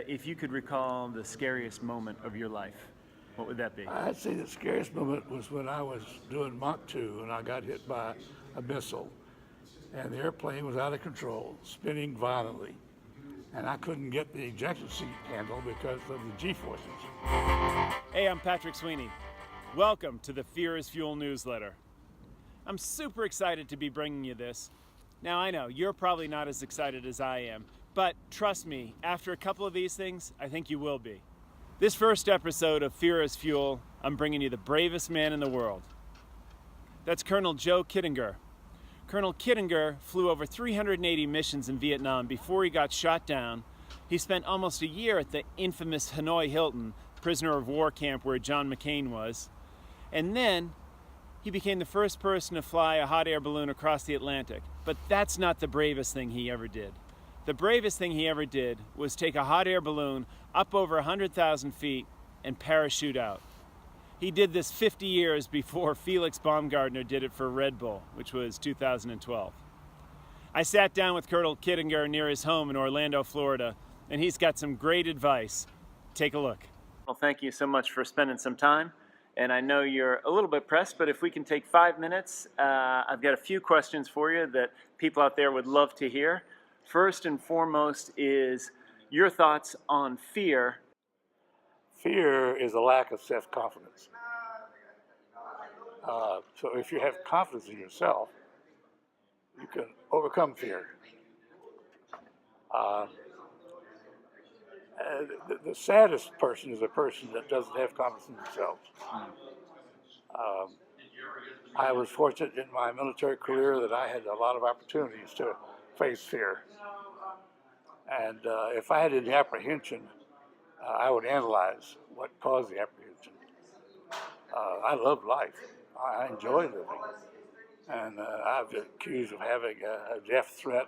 if you could recall the scariest moment of your life, what would that be? I'd say the scariest moment was when I was doing Mach 2 and I got hit by a missile, and the airplane was out of control, spinning violently, and I couldn't get the ejection seat handle because of the G-forces. Hey, I'm Patrick Sweeney. Welcome to the Fear is Fuel newsletter. I'm super excited to be bringing you this. Now, I know you're probably not as excited as I am, but trust me, after a couple of these things, I think you will be. This first episode of Fear is Fuel, I'm bringing you the bravest man in the world. That's Col Joe Kittenger. Col Kittenger flew over 380 missions in Vietnam before he got shot down. He spent almost a year at the infamous Hanoi Hilton, prisoner of war camp where John McCain was. And then he became the first person to fly a hot air balloon across the Atlantic. But that's not the bravest thing he ever did. The bravest thing he ever did was take a hot air balloon up over 100,000 feet and parachute out. He did this 50 years before Felix Baumgartner did it for Red Bull, which was 2012. I sat down with Col Kittenger near his home in Orlando, Florida, and he's got some great advice. Take a look. Well, thank you so much for spending some time. And I know you're a little bit pressed, but if we can take 5 minutes, I've got a few questions for you that people out there would love to hear. First and foremost is your thoughts on fear. Fear is a lack of self-confidence. So if you have confidence in yourself, you can overcome fear. The saddest person is a person that doesn't have confidence in themselves. I was fortunate in my military career that I had a lot of opportunities to face fear. And if I had any apprehension, I would analyze what caused the apprehension. I love life. I enjoy living. And I've been accused of having a death threat.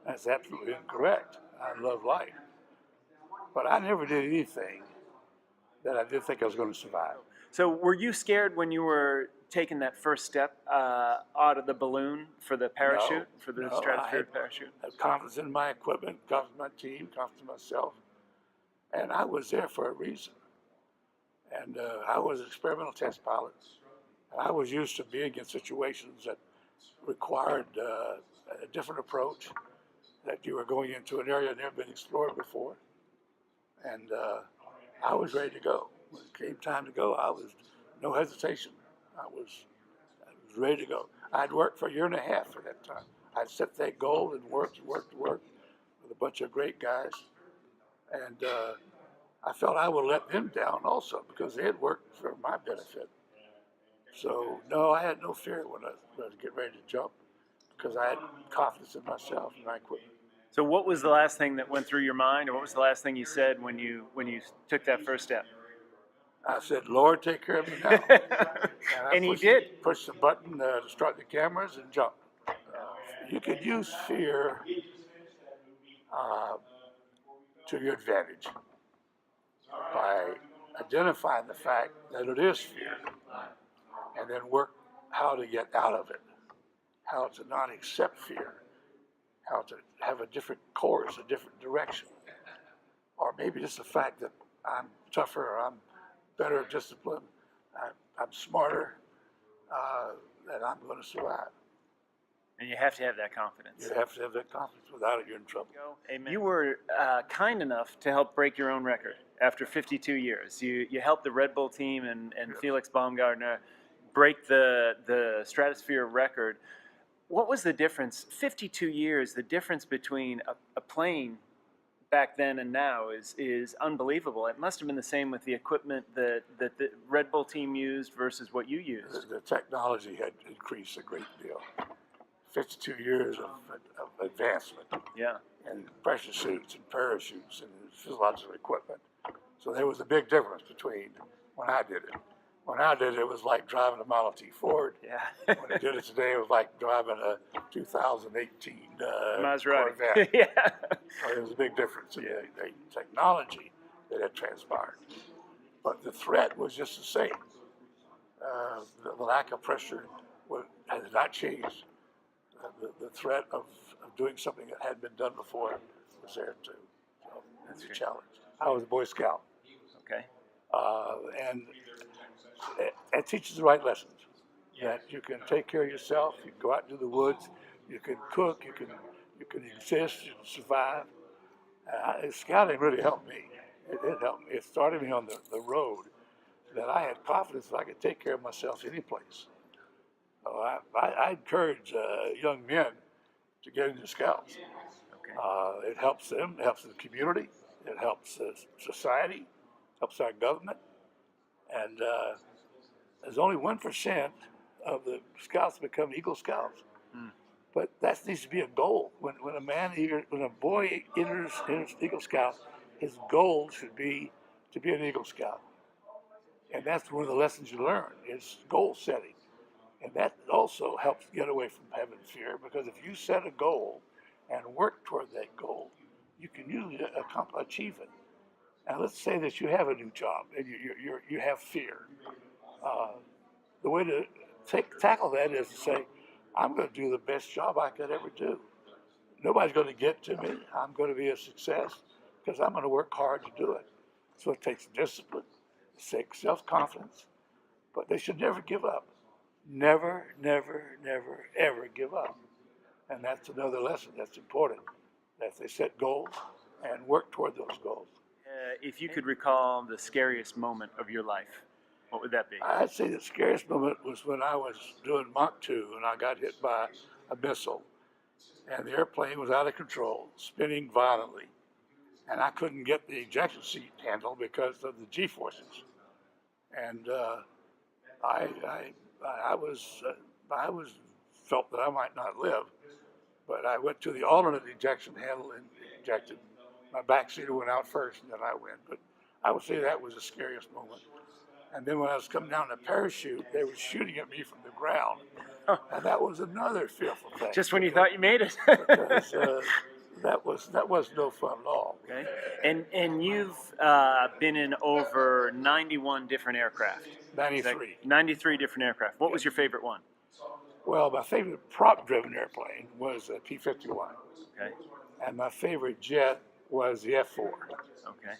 That's absolutely incorrect. I love life. But I never did anything that I didn't think I was going to survive. So were you scared when you were taking that first step out of the balloon for the parachute, for the Stratosphere parachute? I had confidence in my equipment, confidence in my team, confidence in myself. And I was there for a reason. And I was an experimental test pilot. And I was used to being in situations that required a different approach, that you were going into an area that never been explored before. And I was ready to go. When it came time to go, I was no hesitation. I was ready to go. I'd worked for a year and a half for that time. I'd set that goal and worked with a bunch of great guys. And I felt I would let them down also because they had worked for my benefit. So, no, I had no fear when I was getting ready to jump because I had confidence in myself and my equipment. So what was the last thing that went through your mind, or what was the last thing you said when you took that first step? I said, Lord, take care of me now. And he did. Push the button to start the cameras and jump. You could use fear to your advantage by identifying the fact that it is fear and then work how to get out of it, how to not accept fear, how to have a different course, a different direction, or maybe just the fact that I'm tougher, or I'm better disciplined, I'm smarter, that I'm going to survive. And you have to have that confidence. You have to have that confidence. Without it, you're in trouble. Amen. You were kind enough to help break your own record after 52 years. You helped the Red Bull team and Felix Baumgartner break the Stratosphere record. What was the difference? 52 years, the difference between a plane back then and now is unbelievable. It must have been the same with the equipment that the Red Bull team used versus what you used. The technology had increased a great deal. 52 years of advancement. Yeah. And pressure suits and parachutes and physiological equipment. So there was a big difference between when I did it. When I did it, it was like driving a Model T Ford. Yeah. When I did it today, it was like driving a 2018 Maserati. Corvette. Yeah. So there was a big difference in the technology that had transpired. But the threat was just the same. The lack of pressure has not changed. The threat of doing something that hadn't been done before was there too. So that's a challenge. I was a Boy Scout. Okay. And it teaches the right lessons. That you can take care of yourself, you can go out into the woods, you can cook, you can exist, you can survive. Scouting really helped me. It helped me. It started me on the road that I had confidence that I could take care of myself any place. So I encourage young men to get into Scouts. Okay. It helps them, it helps the community, it helps society, helps our government. And there's only 1% of the Scouts become Eagle Scouts. But that needs to be a goal. When a boy enters Eagle Scout, his goal should be to be an Eagle Scout. And that's one of the lessons you learn is goal setting. And that also helps get away from having fear, because if you set a goal and work toward that goal, you can usually achieve it. And let's say that you have a new job and you have fear. The way to tackle that is to say, I'm going to do the best job I could ever do. Nobody's going to get to me. I'm going to be a success because I'm going to work hard to do it. So it takes discipline, it takes self-confidence, but they should never give up. Never, never, never, ever give up. And that's another lesson that's important, that they set goals and work toward those goals. If you could recall the scariest moment of your life, what would that be? I'd say the scariest moment was when I was doing Mach 2 and I got hit by a missile. And the airplane was out of control, spinning violently. And I couldn't get the ejection seat handle because of the G-forces. And I felt that I might not live. But I went to the alternate ejection handle and ejected. My backseater went out first, and then I went. But I would say that was the scariest moment. And then when I was coming down the parachute, they were shooting at me from the ground. And that was another fearful thing. Just when you thought you made it. Because, that was no fun at all. Okay. And you've been in over 91 different aircraft. 93. 93 different aircraft. What was your favorite one? Well, my favorite prop-driven airplane was a P-51. Okay. And my favorite jet was the F-4. Okay.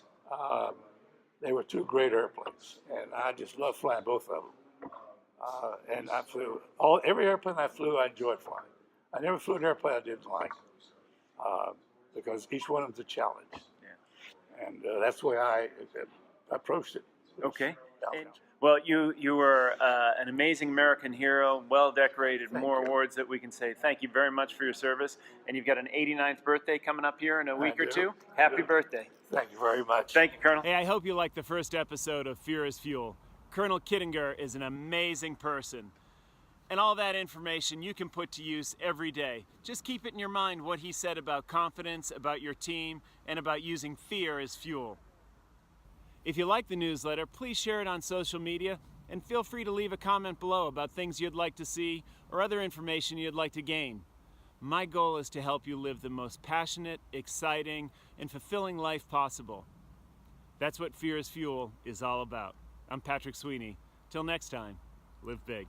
They were two great airplanes, and I just loved flying both of them. And I flew every airplane I flew, I enjoyed flying. I never flew an airplane I didn't like, because each one of them's a challenge. Yeah. And that's the way I approached it. Okay. Well, you were an amazing American hero, well decorated, more awards that we can say. Thank you very much for your service. And you've got an 89th birthday coming up here in a week or two. Happy birthday. Thank you very much. Thank you, Colonel. Hey, I hope you liked the first episode of Fear is Fuel. Colonel Kittenger is an amazing person. And all that information you can put to use every day. Just keep it in your mind what he said about confidence, about your team, and about using fear as fuel. If you like the newsletter, please share it on social media, and feel free to leave a comment below about things you'd like to see or other information you'd like to gain. My goal is to help you live the most passionate, exciting, and fulfilling life possible. That's what Fear is Fuel is all about. I'm Patrick Sweeney. Till next time, live big.